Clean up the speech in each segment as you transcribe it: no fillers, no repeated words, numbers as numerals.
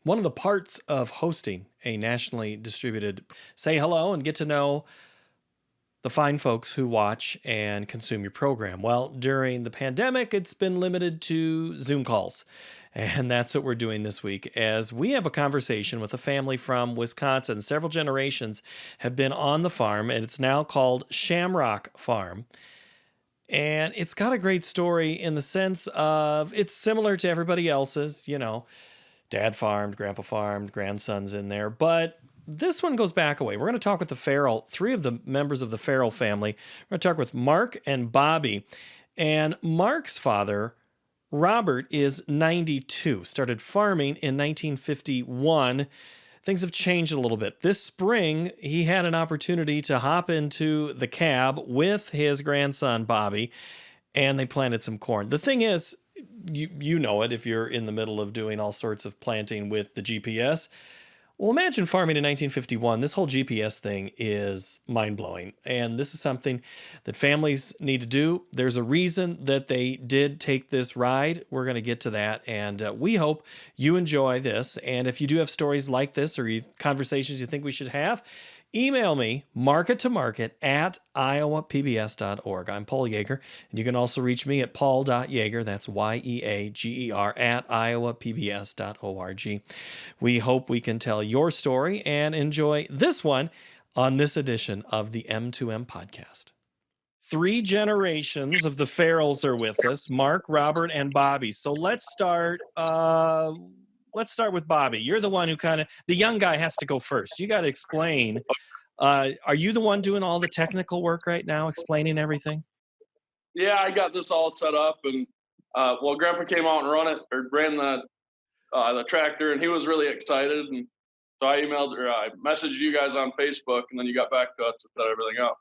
One of the parts of hosting a nationally distributed, say hello and get to know the fine folks who watch and consume your program. Well, during the pandemic, it's been limited to Zoom calls. And that's what we're doing this week as we have a conversation with a family from Wisconsin. Several generations have been on the farm, and it's now called Shamrock Farm. And it's got a great story in the sense of it's similar to everybody else's, dad farmed, grandpa farmed, grandson's in there. But this one goes back a way. We're going to talk with the Farrell, three of the members of the Farrell family. We're going to talk with Mark and Bobby. And Mark's father, Robert, is 92, started farming in 1951. Things have changed a little bit. This spring, he had an opportunity to hop into the cab with his grandson, Bobby, and they planted some corn. The thing is, you know it if you're in the middle of doing all sorts of planting with the GPS. Well, imagine farming in 1951. This whole GPS thing is mind-blowing. And this is something that families need to do. There's a reason that they did take this ride. We're going to get to that. And we hope you enjoy this. And if you do have stories like this or conversations you think we should have, email me, markettomarket@iowapbs.org. I'm Paul Yeager, and you can also reach me at paul.yeager, that's Yeager, at iowapbs.org. We hope we can tell your story and enjoy this one on this edition of the M2M podcast. Three generations of the Farrells are with us, Mark, Robert, and Bobby. So let's start with Bobby. You're the one who the young guy has to go first. You got to explain. Are you the one doing all the technical work right now, explaining everything? Yeah, I got this all set up, and Grandpa came out and ran the tractor, and he was really excited, and so I messaged you guys on Facebook, and then you got back to us to set everything up.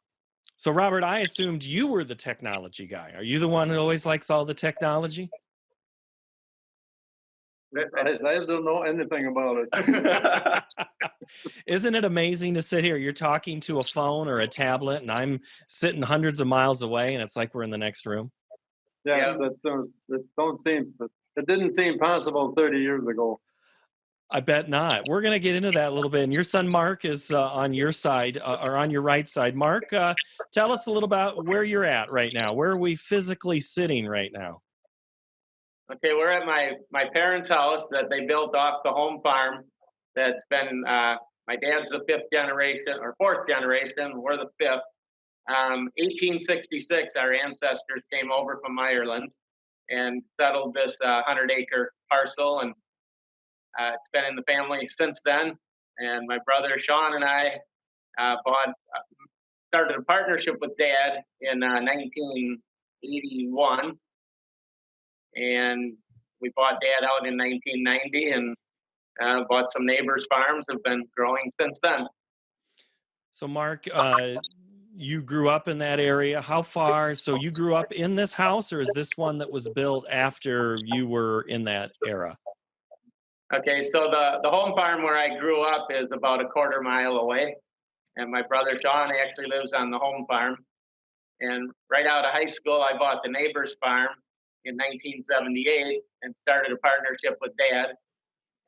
So, Robert, I assumed you were the technology guy. Are you the one who always likes all the technology? I don't know anything about it. Isn't it amazing to sit here? You're talking to a phone or a tablet, and I'm sitting hundreds of miles away, and it's like we're in the next room. Yes, it didn't seem possible 30 years ago. I bet not. We're going to get into that a little bit. And your son, Mark, is on your side or on your right side. Mark, tell us a little about where you're at right now. Where are we physically sitting right now? Okay, we're at my parents' house that they built off the home farm. That's been my dad's the fifth generation or fourth generation. We're the fifth. 1866, our ancestors came over from Ireland and settled this 100-acre parcel, and it's been in the family since then. And my brother Sean and I started a partnership with Dad in 1981. And we bought Dad out in 1990 and bought some neighbors' farms, have been growing since then. So, Mark, you grew up in that area. How far? So you grew up in this house, or is this one that was built after you were in that era? Okay, so the home farm where I grew up is about a quarter mile away. And my brother Sean actually lives on the home farm. And right out of high school, I bought the neighbor's farm in 1978 and started a partnership with Dad.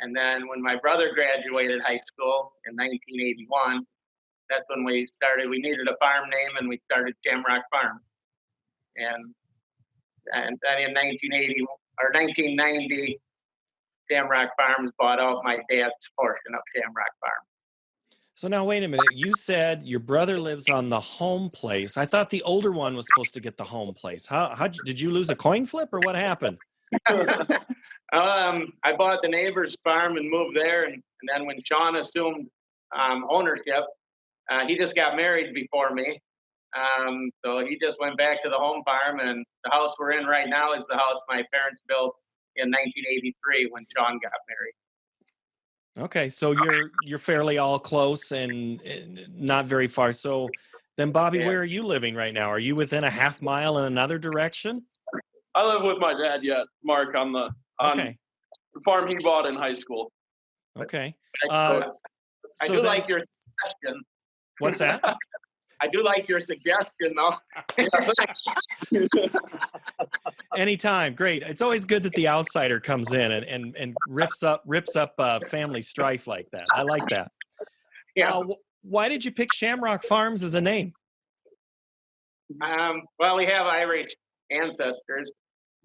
And then when my brother graduated high school in 1981, that's when we needed a farm name, and we started Shamrock Farm. And then in 1990, Shamrock Farms bought out my dad's portion of Shamrock Farm. So now, wait a minute. You said your brother lives on the home place. I thought the older one was supposed to get the home place. How did you lose a coin flip, or what happened? I bought the neighbor's farm and moved there, and then when Sean assumed ownership, he just got married before me. So he just went back to the home farm, and the house we're in right now is the house my parents built in 1983 when Sean got married. Okay, so you're fairly all close and not very far. So then, Bobby, Yeah. where are you living right now? Are you within a half mile in another direction? I live with my dad yet, Mark, on the farm he bought in high school. Okay. I So do like your suggestion. What's that? I do like your suggestion, though. Yeah, thanks. Anytime, great. It's always good that the outsider comes in and rips up family strife like that. I like that. Yeah. Why did you pick Shamrock Farms as a name? Well, we have Irish ancestors,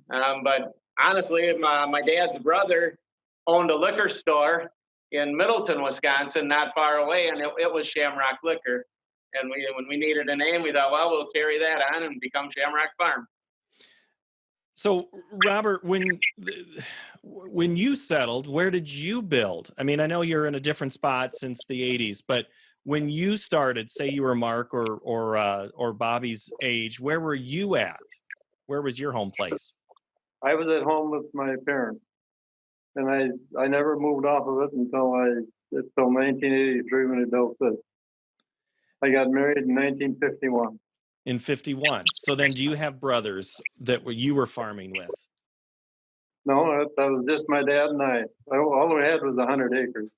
but honestly, my dad's brother owned a liquor store in Middleton, Wisconsin, not far away, and it was Shamrock Liquor. And when we needed a name, we thought, well, we'll carry that on and become Shamrock Farm. So, Robert, when you settled, where did you build? I mean, I know you're in a different spot since the '80s, but when you started, say you were Mark or Bobby's age, where were you at? Where was your home place? I was at home with my parents, and I never moved off of it until 1983 when I built this. I got married in 1951. In 51. So then do you have brothers that you were farming with? No, that was just my dad and I. All we had was 100 acres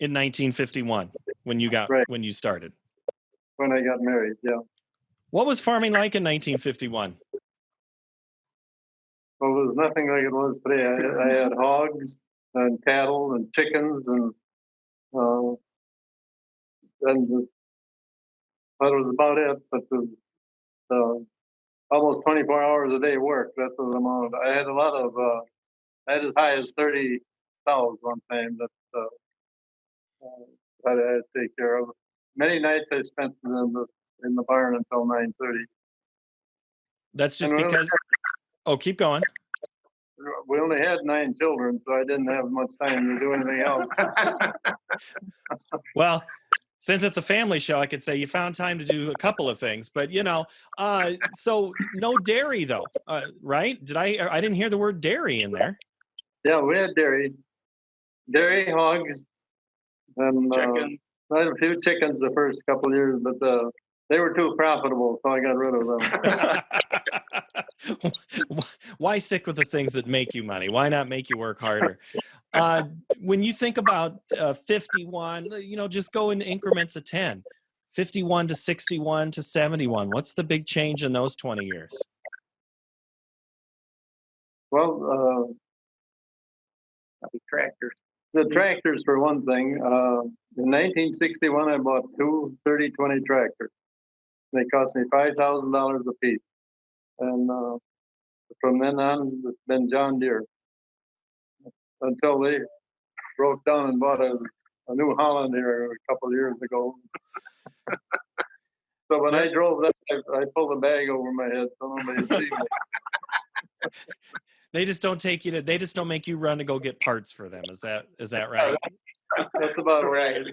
In 1951 when you Right. when you started. when I got married, yeah. What was farming like in 1951? Well, it was nothing like it was today. I had hogs and cattle and chickens and that was about it. But it was almost 24 hours a day work. That's what I'm on. I had a lot of. I had as high as 30 cows one time that I had to take care of. Many nights I spent in the barn until 9:30. That's just And we only- because. Oh, keep going. We only had 9 children, so I didn't have much time to do anything else. Well, since it's a family show, I could say you found time to do a couple of things, but so no dairy though, right? I didn't hear the word dairy in there. Yeah, we had dairy, hogs, and Chicken. I had a few chickens the first couple of years, but they were too profitable, so I got rid of them. Why stick with the things that make you money? Why not make you work harder? When you think about 51, just go in increments of 10, 51 to 61 to 71. What's the big change in those 20 years? Well, Tractors. the tractors for one thing. In 1961, I bought two 30/20 tractors. They cost me $5,000 a piece, and from then on, it's been John Deere until they broke down and bought a New Holland here a couple of years ago. So when I drove that, I pulled a bag over my head so nobody would see me. They just don't they just don't make you run to go get parts for them. Is that right? That's about Right.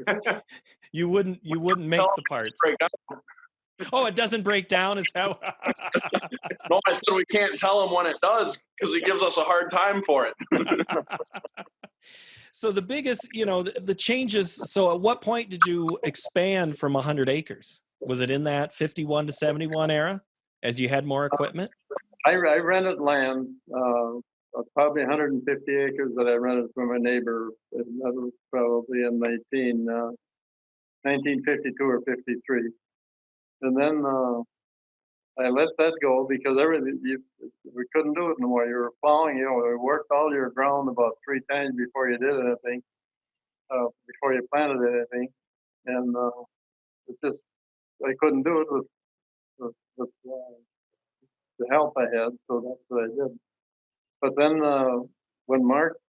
You wouldn't make the parts. Oh, it doesn't break down? Is that? No, I said we can't tell him when it does because he gives us a hard time for it. So the biggest, the changes. So at what point did you expand from 100 acres? Was it in that 51 to 71 era as you had more equipment? I rented land, probably 150 acres that I rented from a neighbor. And that was probably in 1952 or 53. And then I let that go because we couldn't do it no more. You were plowing, we worked all your ground about 3 times before you did anything, before you planted anything. And I couldn't do it with the help I had, so that's what I did. But then when Mark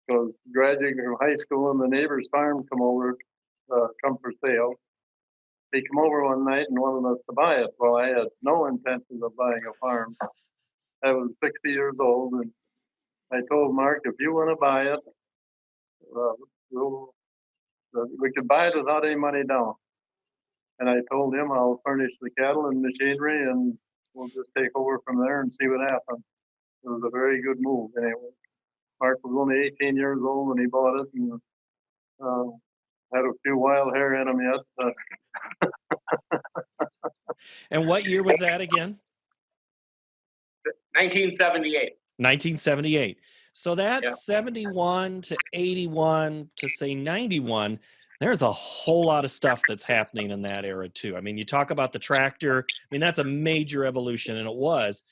was graduating from high school and the neighbor's farm come for sale, he come over one night and wanted us to buy it. Well, I had no intention of buying a farm. I was 60 years old, and I told Mark, if you want to buy it, we could buy it without any money down. And I told him I'll furnish the cattle and machinery, and we'll just take over from there and see what happens. It was a very good move anyway. Mark was only 18 years old when he bought it, and had a few wild hair in him yet. And what year was that again? 1978. 1978. So that's 71 to 81 to say 91. There's a whole lot of stuff that's happening in that era too. I mean, you talk about the tractor. I mean, that's a major evolution, and it was.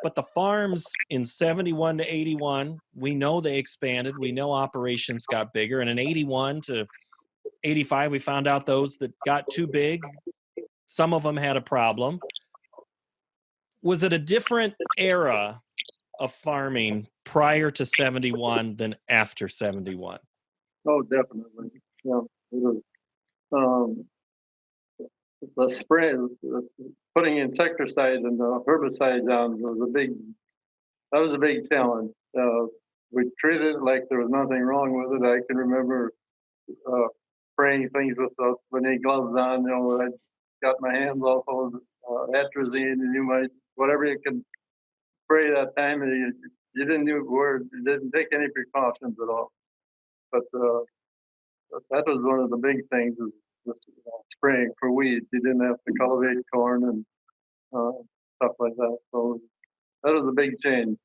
But the farms in 71 to 81, we know they expanded. We know operations got bigger. And in 81 to 85, we found out those that got too big, some of them had a problem. Was it a different era of farming prior to 71 than after 71? Oh, definitely. Yeah, it was. Um, the spray, putting insecticides and the herbicides on that was a big challenge. We treated it like there was nothing wrong with it. I can remember spraying things with the gloves on. I got my hands off of atrazine, and you might whatever you can spray that time, and you didn't you didn't take any precautions at all. But that was one of the big things is spraying for weeds. You didn't have to cultivate corn and stuff like that. So that was a big change.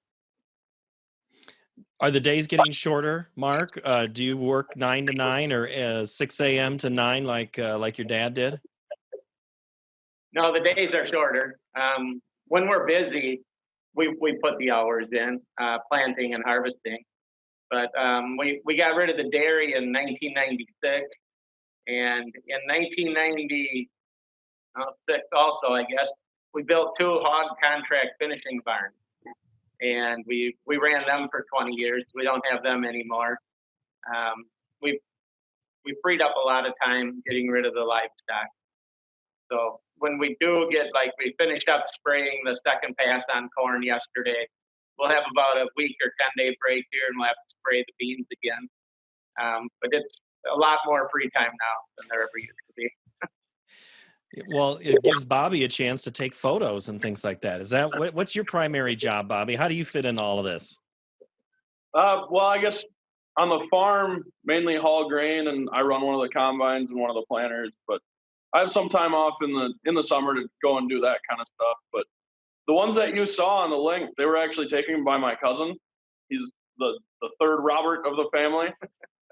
Are the days getting shorter, Mark? Do you work 9 to 9 or 6 a.m. to 9 like your dad did? No, the days are shorter. When we're busy, we put the hours in, planting and harvesting. But we got rid of the dairy in 1996, and in 1996 also, I guess, we built 2 hog contract finishing barns, and we ran them for 20 years. We don't have them anymore. We freed up a lot of time getting rid of the livestock. So when we do get, like, we finished up spraying the second pass on corn yesterday, we'll have about a week or 10-day break here, and we'll have to spray the beans again. But it's a lot more free time now than there ever used to be. Well, it gives Bobby a chance to take photos and things like that. Is that what's your primary job, Bobby? How do you fit in all of this? Well, I guess on the farm, mainly haul grain, and I run one of the combines and one of the planters. But I have some time off in the summer to go and do that kind of stuff. But the ones that you saw on the link, they were actually taken by my cousin. He's the third Robert of the family,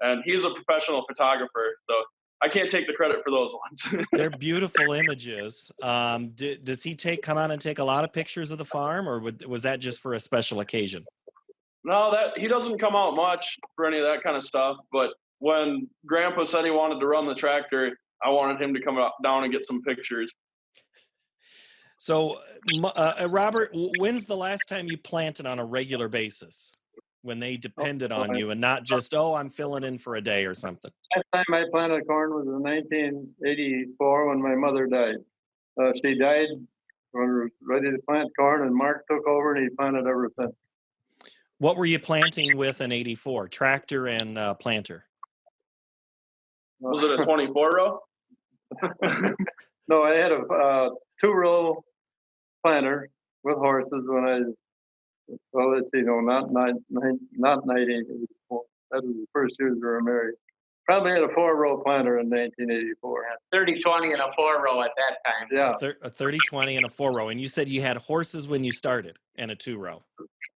and he's a professional photographer. So I can't take the credit for those ones. They're beautiful images. Does he come out and take a lot of pictures of the farm, or was that just for a special occasion? No, that he doesn't come out much for any of that kind of stuff. But when Grandpa said he wanted to run the tractor, I wanted him to come down and get some pictures. So, Robert, when's the last time you planted on a regular basis? When they depended on you and not just, I'm filling in for a day or something. Last time I planted corn was in 1984 when my mother died. She died when we were ready to plant corn, and Mark took over and he planted ever since. What were you planting with in 84? Tractor and planter? Was it a 24 row? No, I had a 2-row planter with horses well, let's see, no, not 1984. That was the first year we were married. Probably had a 4-row planter in 1984. 30-20 and a 4-row at that time. Yeah. A 30-20 and a 4-row. And you said you had horses when you started and a 2-row.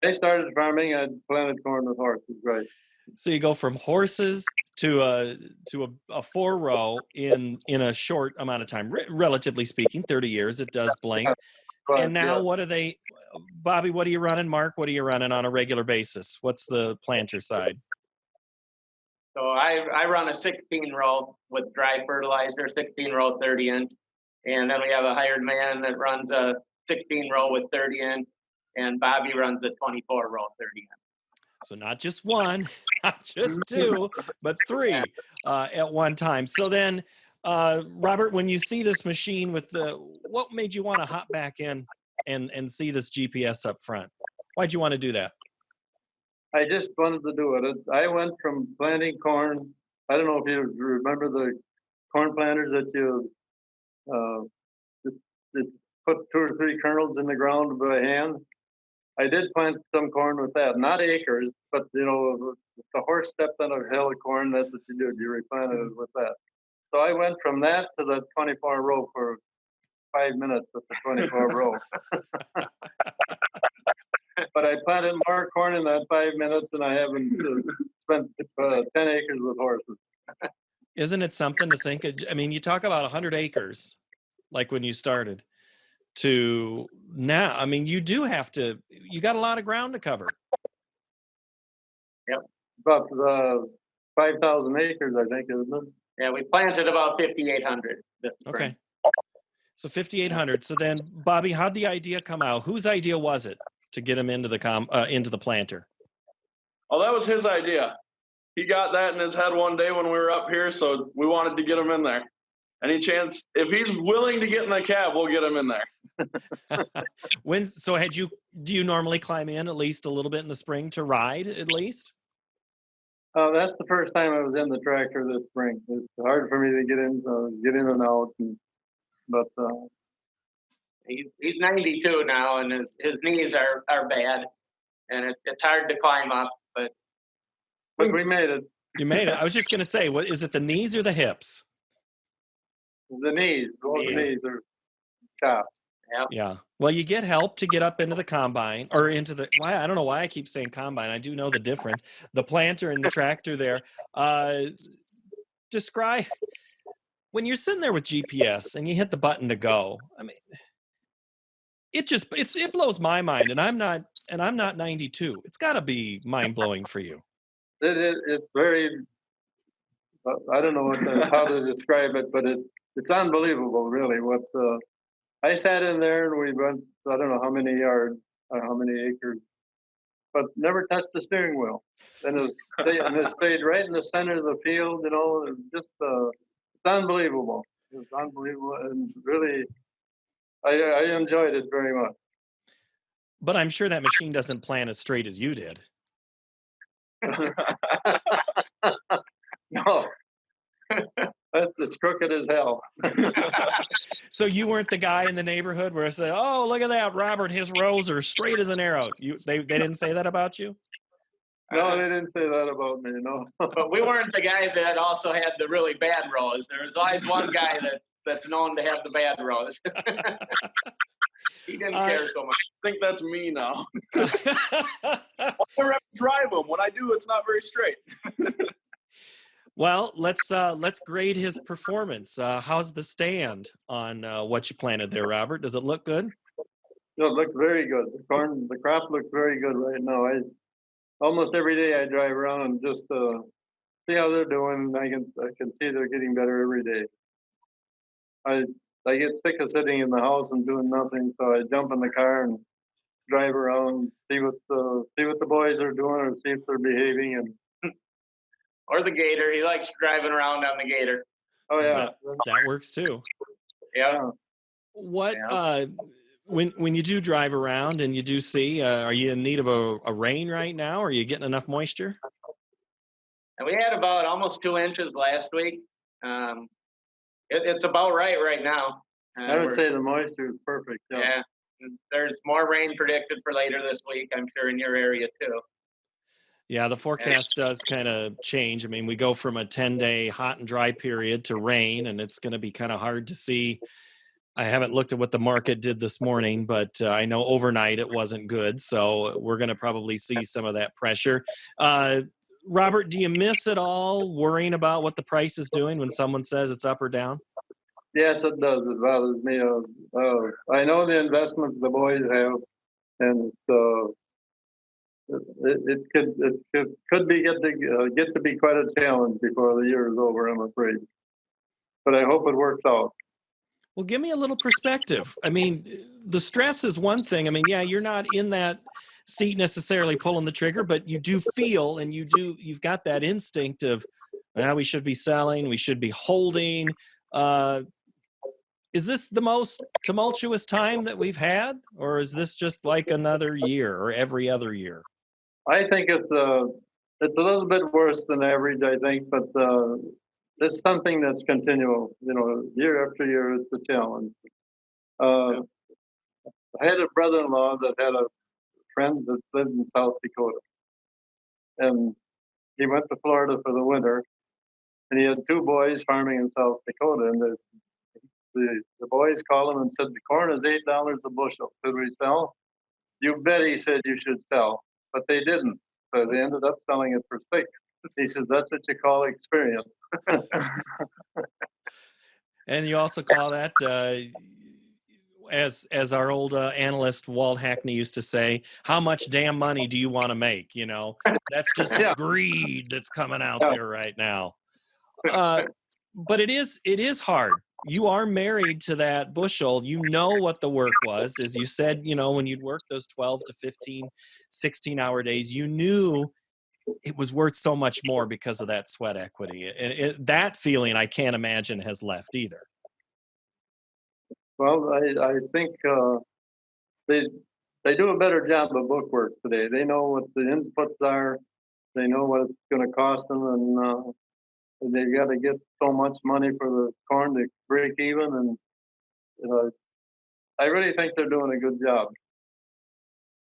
I started farming. I planted corn with horses, right? So you go from horses to a 4-row in a short amount of time, relatively speaking, 30 years. It does blink. But, and now, yeah. what are they, Bobby? What are you running, Mark? What are you running on a regular basis? What's the planter side? So I run a 16-row with dry fertilizer, 16-row 30-inch, and then we have a hired man that runs a 16-row with 30-inch, and Bobby runs a 24-row 30-inch. So not just one, not just 2, but 3 at one time. So then, Robert, when you see this machine what made you want to hop back in and see this GPS up front? Why'd you want to do that? I just wanted to do it. I went from planting corn. I don't know if you remember the corn planters that you put 2 or 3 kernels in the ground by hand. I did plant some corn with that, not acres, but if the horse stepped on a hill of corn, that's what you did. You replanted it with that. So I went from that to the 24-row for 5 minutes with the 24-row. But I planted more corn in that 5 minutes than I haven't spent 10 acres with horses. Isn't it something to think of? I mean, you talk about 100 acres, like when you started, to now. I mean, you got a lot of ground to cover. Yep. About 5,000 acres, I think, isn't it? Yeah, we planted about 5,800 this spring. Okay. So 5,800. So then, Bobby, how'd the idea come out? Whose idea was it to get him into the planter? Oh, that was his idea. He got that in his head one day when we were up here, so we wanted to get him in there. Any chance, if he's willing to get in the cab, we'll get him in there. Do you normally climb in at least a little bit in the spring to ride at least? That's the first time I was in the tractor this spring. It's hard for me to get in and out, but He's 92 now, and his knees are bad, and it's hard to climb up, but we made it. You made it. I was just going to say, what is it, the knees or the hips? The knees, both the knees are chopped. Yep. Yeah. Well, you get help to get up into the combine or I don't know why I keep saying combine. I do know the difference. The planter and the tractor there. Describe when you're sitting there with GPS and you hit the button to go. I mean, it blows my mind, and I'm not 92. It's got to be mind blowing for you. It's very. I don't know how to describe it, but it's unbelievable, really. What I sat in there and we went, I don't know how many yards, how many acres, but never touched the steering wheel. And it stayed right in the center of the field, you know. It's just it's unbelievable. It's unbelievable, and really, I enjoyed it very much. But I'm sure that machine doesn't plan as straight as you did. No, that's as crooked as hell. So you weren't the guy in the neighborhood where I said, "Oh, look at that, Robert! His rows are straight as an arrow." They didn't say that about you? No, they didn't say that about me. No. But we weren't the guy that also had the really bad rows. There was always one guy that's known to have the bad rows. He didn't care so much. I think that's me now. I never have to drive them. When I do, it's not very straight. Well, let's grade his performance. How's the stand on what you planted there, Robert? Does it look good? No, it looks very good. The crop looks very good right now. Almost every day I drive around and just see how they're doing. I can see they're getting better every day. I get sick of sitting in the house and doing nothing, so I jump in the car and drive around, see what the boys are doing, or see if they're behaving. And Or the gator. He likes driving around on the gator. oh yeah, That works too. Yeah. What when you do drive around and you do see, are you in need of a rain right now? Are you getting enough moisture? And we had about almost 2 inches last week. It's about right now. I would say the moisture is perfect. Yeah. There's more rain predicted for later this week, I'm sure, in your area too. Yeah, the forecast does kind of change. I mean, we go from a 10-day hot and dry period to rain, and it's going to be kind of hard to see. I haven't looked at what the market did this morning, but I know overnight it wasn't good. So we're going to probably see some of that pressure. Robert, do you miss at all worrying about what the price is doing when someone says it's up or down? Yes, it does. It bothers me. I know the investment the boys have, and it could get to be quite a challenge before the year is over, I'm afraid. But I hope it works out. Well, give me a little perspective. I mean, the stress is one thing. I mean, yeah, you're not in that seat necessarily pulling the trigger, but you do feel and you've got that instinct of, we should be selling, we should be holding. Is this the most tumultuous time that we've had, or is this just like another year or every other year? I think it's a little bit worse than average, I think, but it's something that's continual. You know, year after year, it's a challenge. I had a brother-in-law that had a friend that lived in South Dakota, and he went to Florida for the winter, and he had 2 boys farming in South Dakota, and the boys called him and said, the corn is $8 a bushel. Should we sell? You bet, he said, you should sell. But they didn't. So they ended up selling it for $6. He says, that's what you call experience. And you also call that, as our old analyst Walt Hackney used to say, how much damn money do you want to make? You know, that's just Yeah. greed that's coming out Yeah. there right now. But it is hard. You are married to that bushel. You know what the work was. As you said, you know, when you'd work those 12 to 15, 16-hour days, you knew it was worth so much more because of that sweat equity. And that feeling I can't imagine has left either. Well, I think they they do a better job of bookwork today. They know what the inputs are. They know what it's going to cost them, and they've got to get so much money for the corn to break even. And I really think they're doing a good job.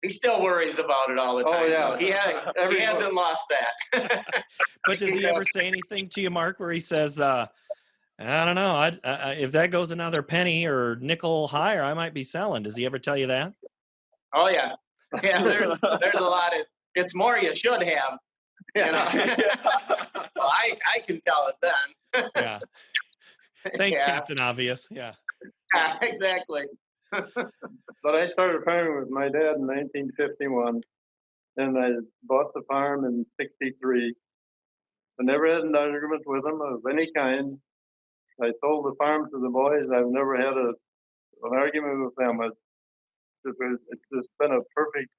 He still worries about it all the Oh, time. yeah. He hasn't lost that. But does he ever say anything to you, Mark, where he says, I don't know, if that goes another penny or nickel higher, I might be selling? Does he ever tell you that? Oh yeah, yeah. There's a lot of. It's more you should have. You know? Well, I can tell it then. Yeah. Thanks, Yeah. Captain Obvious. Yeah. Exactly. But I started farming with my dad in 1951, and I bought the farm in '63. I never had an argument with him of any kind. I sold the farm to the boys. I've never had an argument with them. It's just been a perfect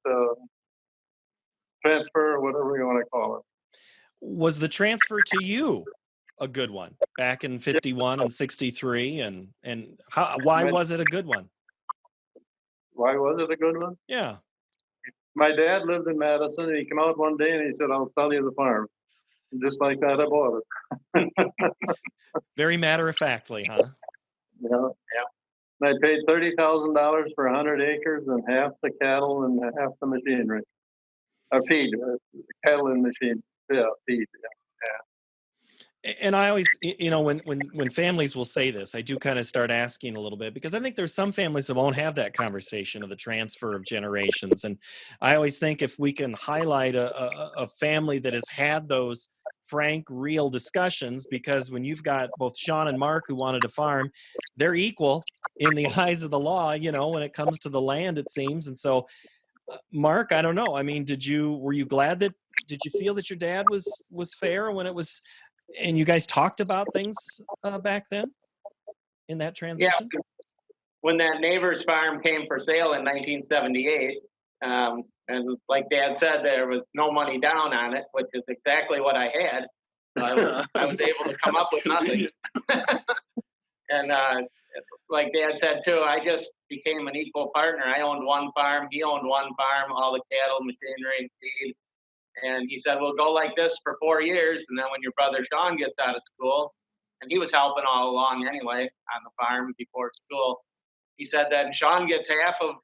transfer, or whatever you want to call it. Was the transfer to you a good one back in 51 and 63? And why was it a good one? Why was it a good one? Yeah. My dad lived in Madison, and he came out one day and he said, "I'll sell you the farm." And just like that, I bought it. Very matter-of-factly, huh? Yeah. And I paid $30,000 for 100 acres and half the cattle and half the machinery. Feed, cattle and machine. Yeah, feed. And I always, you know, when families will say this, I do kind of start asking a little bit, because I think there's some families that won't have that conversation of the transfer of generations. And I always think if we can highlight a family that has had those frank, real discussions, because when you've got both Sean and Mark who wanted to farm, they're equal in the eyes of the law, you know, when it comes to the land, it seems. And so, Mark, I don't know. I mean, were you glad that, did you feel that your dad was fair when it was, and you guys talked about things back then in that transition? Yeah. When that neighbor's farm came for sale in 1978, and like Dad said, there was no money down on it, which is exactly what I had. I was able to come up with nothing. And like Dad said too, I just became an equal partner. I owned one farm, he owned one farm, all the cattle, machinery, and feed. And he said, "We'll go like this for 4 years, and then when your brother Sean gets out of school," and he was helping all along anyway on the farm before school, he said, "Then Sean gets half of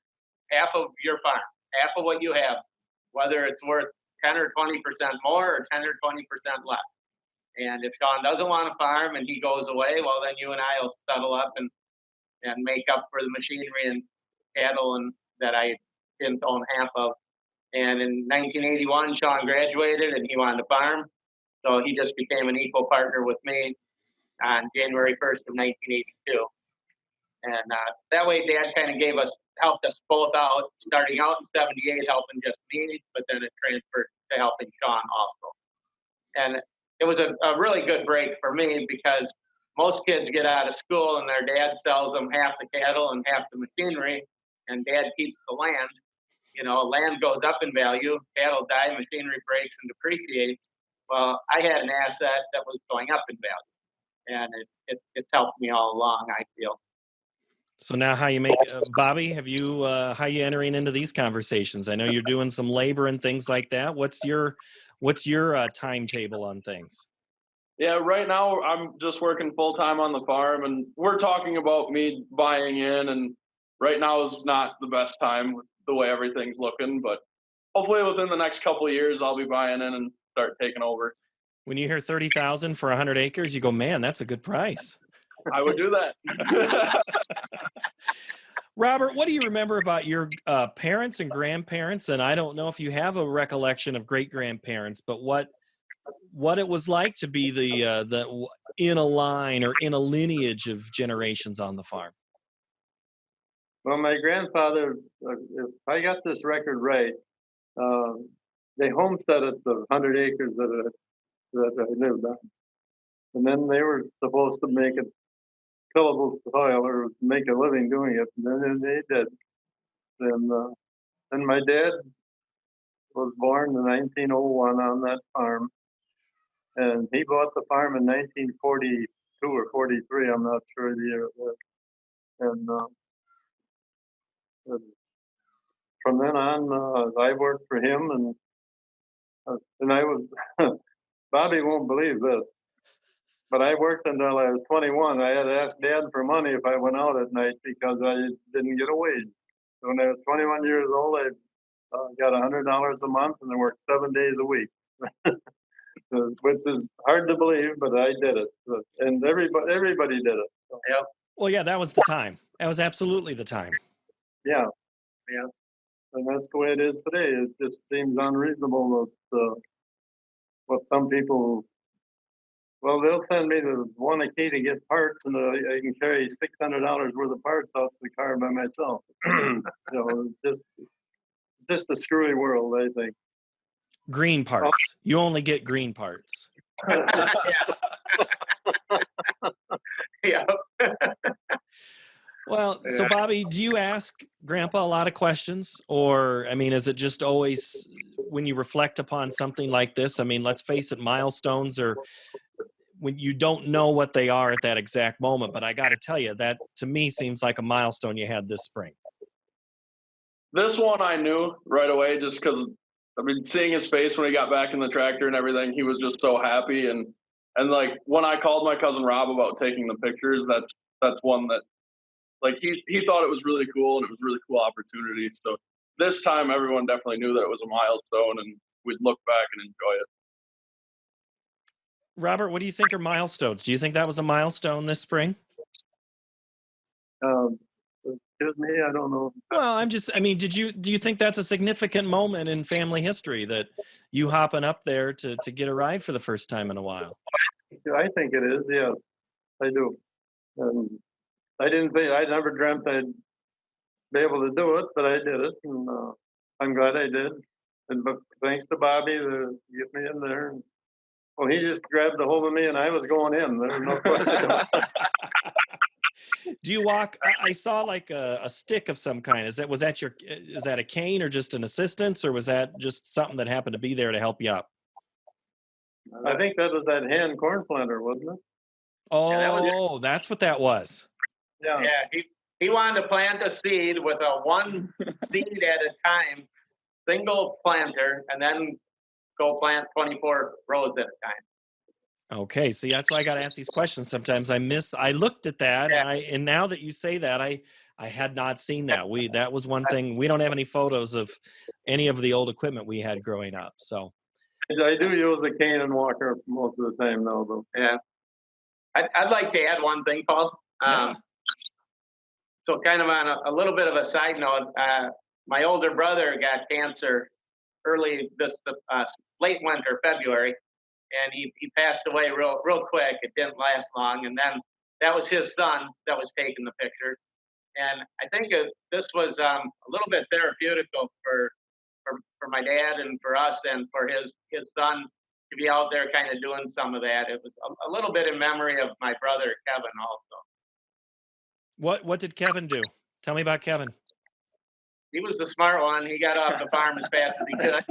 your farm, half of what you have, whether it's worth 10 or 20% more or 10 or 20% less. And if Sean doesn't want to farm and he goes away, well, then you and I will settle up and make up for the machinery and cattle and that I didn't own half of." And in 1981, Sean graduated and he wanted to farm. So he just became an equal partner with me on January 1st of 1982. And that way, Dad kind of helped us both out, starting out in '78, helping just me, but then it transferred to helping Sean also. And it was a really good break for me, because most kids get out of school and their dad sells them half the cattle and half the machinery, and Dad keeps the land. You know, land goes up in value, cattle die, machinery breaks and depreciates. Well, I had an asset that was going up in value, and it's helped me all along, I feel. So now how you make, Bobby, how you entering into these conversations? I know you're doing some labor and things like that. What's your timetable on things? Yeah, right now I'm just working full time on the farm, and we're talking about me buying in. And right now is not the best time with the way everything's looking, but hopefully within the next couple of years I'll be buying in and start taking over. When you hear 30,000 for 100 acres, you go, man, that's a good price. I would do that. Robert, what do you remember about your parents and grandparents? And I don't know if you have a recollection of great grandparents, but what what it was like to be in a line or in a lineage of generations on the farm. Well, my grandfather, if I got this record right, uh, they homesteaded the 100 acres that I lived on. And then they were supposed to make it tillable soil or make a living doing it. And then they did. And my dad was born in 1901 on that farm. And he bought the farm in 1942 or 43. I'm not sure the year it was. And from then on, I worked for him, and I was Bobby won't believe this, but I worked until I was 21. I had to ask Dad for money if I went out at night because I didn't get a wage. So when I was 21 years old, I got $100 a month, and I worked 7 days a week, which is hard to believe, but I did it, and everybody did it. So, Yep. Well, yeah, that was the time. That was absolutely the time. yeah, Yeah. and that's the way it is today. It just seems unreasonable that what some people. Well, they'll send me the one a key to get parts, and I can carry $600 worth of parts out to the car by myself. It's just a screwy world, I think. Green parts. You only get green parts. Yeah. Well, so Bobby, do you ask Grandpa a lot of questions? Or, I mean, is it just always when you reflect upon something like this? I mean, let's face it, milestones are when you don't know what they are at that exact moment. But I got to tell you, that to me seems like a milestone you had this spring. This one I knew right away just because I mean, seeing his face when he got back in the tractor and everything, he was just so happy. And like when I called my cousin Rob about taking the pictures, that's one that like he thought it was really cool and it was a really cool opportunity. So this time everyone definitely knew that it was a milestone and we'd look back and enjoy it. Robert, what do you think are milestones? Do you think that was a milestone this spring? Excuse me, I don't know. Well, I mean, do you think that's a significant moment in family history that you hopping up there to get a ride for the first time in a while? I think it is. Yes, I do. And I never dreamt I'd be able to do it, but I did it, and I'm glad I did. And but thanks to Bobby to get me in there. And, well, he just grabbed a hold of me, and I was going in. There's no question about it. Do you walk? I saw like a stick of some kind. Is that a cane or just an assistance, or was that just something that happened to be there to help you up? I think that was that hand corn planter, wasn't it? Oh, that's what that was. Yeah. Yeah, he wanted to plant a seed with a one seed at a time, single planter, and then go plant 24 rows at a time. Okay, see, that's why I got to ask these questions. Sometimes I looked at that, Yeah. and now that you say that, I had not seen that. That was one thing. We don't have any photos of any of the old equipment we had growing up. So I do use a cane and walker most of the time now, though. Yeah. I'd like to add one thing, Paul. yeah. So kind of on a little bit of a side note, my older brother got cancer early late winter, February, and he passed away real quick. It didn't last long, and then that was his son that was taking the picture. And I think this was a little bit therapeutical for my dad and for us and for his son to be out there kind of doing some of that. It was a little bit in memory of my brother Kevin also. What did Kevin do? Tell me about Kevin. He was the smart one. He got off the farm as fast as he could.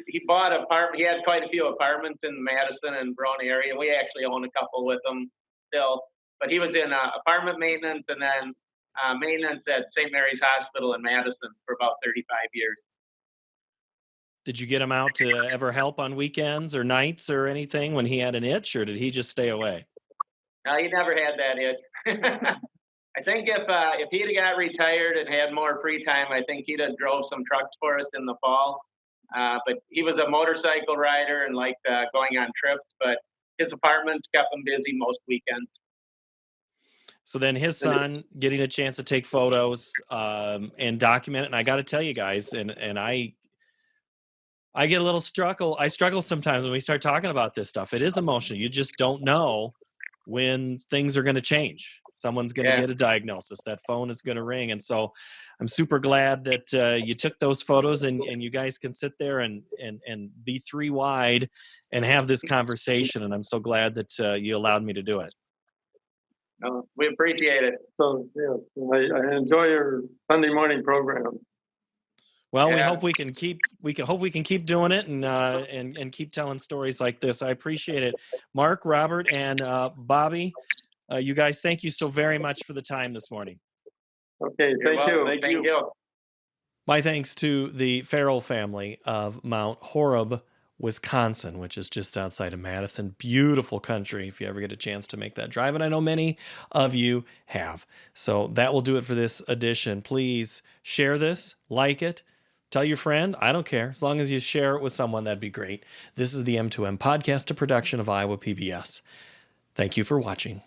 He bought he had quite a few apartments in Madison and Verona area. We actually own a couple with him still. But he was in apartment maintenance and then maintenance at St. Mary's Hospital in Madison for about 35 years. Did you get him out to ever help on weekends or nights or anything when he had an itch, or did he just stay away? No, he never had that itch. I think if he'd got retired and had more free time, I think he'd have drove some trucks for us in the fall. But he was a motorcycle rider and liked going on trips. But his apartments kept him busy most weekends. So then his son getting a chance to take photos and document it. And I got to tell you guys, and I get a little struggle. I struggle sometimes when we start talking about this stuff. It is emotional. You just don't know when things are going to change. Someone's going to get a diagnosis. That phone is going to ring. And so I'm super glad that you took those photos and you guys can sit there and be three wide and have this conversation. And I'm so glad that you allowed me to do it. No, we appreciate it. So yes, I enjoy your Sunday morning program. Well, we hope we can keep doing it and keep telling stories like this. I appreciate it. Mark, Robert, and Bobby, you guys, thank you so very much for the time this morning. Okay, thank you. Thank you. My thanks to the Farrell family of Mount Horeb, Wisconsin, which is just outside of Madison. Beautiful country if you ever get a chance to make that drive, and I know many of you have. So that will do it for this edition. Please share this, like it, tell your friend. I don't care. As long as you share it with someone, that'd be great. This is the M2M podcast, a production of Iowa PBS. Thank you for watching.